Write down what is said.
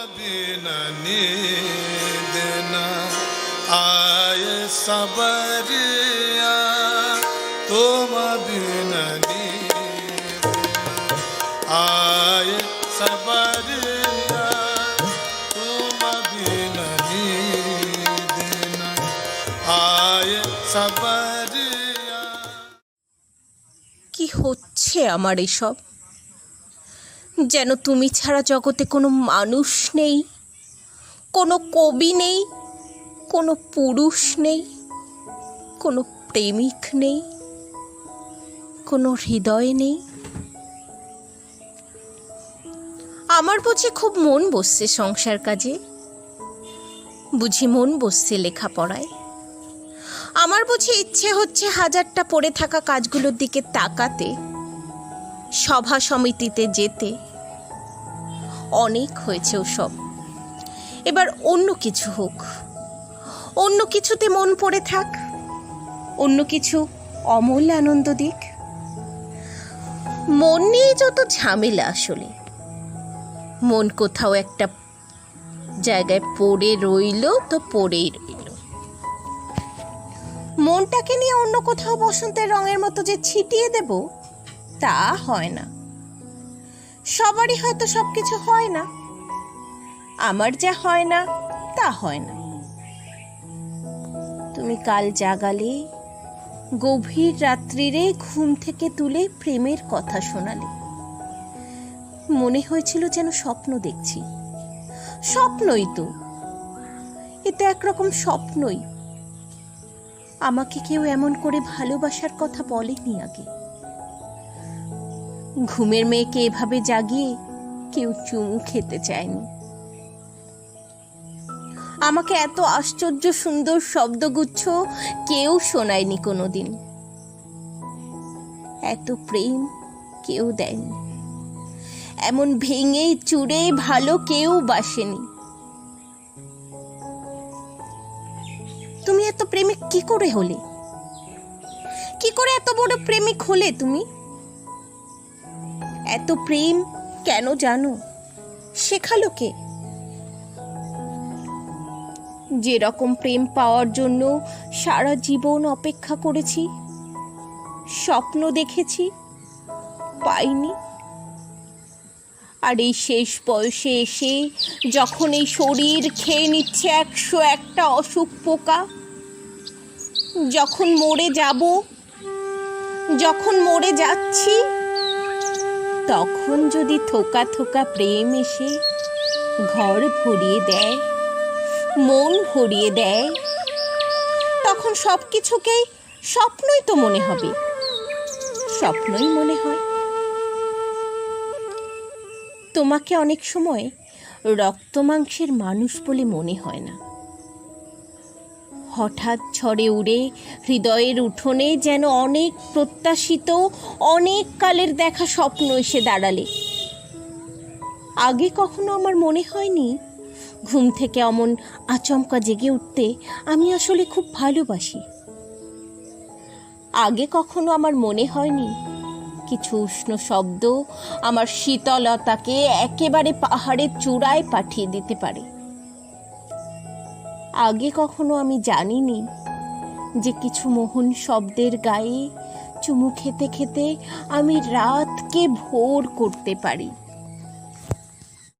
बिना नींद न आए सबरिया, तुम बिना नींद न आए सबरिया, तुम बिना नींद न आए सबरिया। কি হচ্ছে আমার এসব? যেন তুমি ছাড়া জগতে কোনো মানুষ নেই, কোনো কবি নেই, কোনো পুরুষ নেই, কোনো প্রেমিক নেই, কোনো হৃদয় নেই। আমার বুঝি খুব মন বসছে সংসার কাজে, বুঝি মন বসছে লেখাপড়ায়। আমার বুঝি ইচ্ছে হচ্ছে হাজারটা পড়ে থাকা কাজগুলোর দিকে তাকাতে, সভা সমিতিতে যেতে। অনেক হয়েছে ওসব, এবার অন্য কিছু হোক, অন্য কিছুতে মন পড়ে থাক, অন্য কিছু অমূল্য আনন্দ দিক। মন নিয়ে যত ঝামেলা আসলে। মন কোথাও একটা জায়গায় পড়ে রইল তো পড়েই রইল। মনটাকে নিয়ে অন্য কোথাও বসন্তের রঙের মতো যে ছিটিয়ে দেব, তা হয় না। সবারই হয়তো সবকিছু হয় না, আমার যা হয় না তা হয় না। তুমি কাল জাগালে, গভীর রাত্রিরে ঘুম থেকে তুলে প্রেমের কথা শোনালে। মনে হয়েছিল যেন স্বপ্ন দেখছি। স্বপ্নই তো, এ তো একরকম স্বপ্নই। আমাকে কেউ এমন করে ভালোবাসার কথা বলেনি আগে। ঘুমের মেয়েকে এভাবে জাগিয়ে কেউ চুমু খেতে চায়নি। আমাকে এত আশ্চর্য সুন্দর শব্দগুচ্ছ কেউ শোনায়নি কোনোদিন। এত প্রেম কেউ দেয়নি। এমন ভেঙে চুরে ভালো কেউ বাসেনি। তুমি এত প্রেমিক কি করে হলে? কি করে এত বড় প্রেমিক হলে তুমি? এত প্রেম কেন জানো? শেখালো কে? যেরকম প্রেম পাওয়ার জন্য সারা জীবন অপেক্ষা করেছি, স্বপ্ন দেখেছি, পাইনি। আর এই শেষ বয়সে এসে যখন এই শরীর খেয়ে নিচ্ছে 101টা অসুখ পোকা, যখন মরে যাব, যখন মরে যাচ্ছি, তখন যদি থোকা থোকা প্রেম এসে ঘর ভরিয়ে দেয়, মন ভরিয়ে দেয়, তখন সব কিছুকেই স্বপ্নই তো মনে হবে। স্বপ্নই মনে হয়। তোমাকে অনেক সময় রক্ত মাংসের মানুষ বলে মনে হয় না। হঠাৎ ঝড়ে উড়ে হৃদয়ের উঠোনে যেন অনেক প্রত্যাশিত, অনেক কালের দেখা স্বপ্ন এসে দাঁড়ালে। আগে কখনো আমার মনে হয়নি ঘুম থেকে অমন আচমকা জেগে উঠতে আমি আসলে খুব ভালোবাসি। আগে কখনো আমার মনে হয়নি কিছু উষ্ণ শব্দ আমার শীতলতাকে একেবারে পাহাড়ের চূড়ায় পাঠিয়ে দিতে পারে। আগে কখনো আমি জানিনি যে কিছু মোহন শব্দের গায়ে চুমু খেতে খেতে আমি রাতকে ভোর করতে পারি।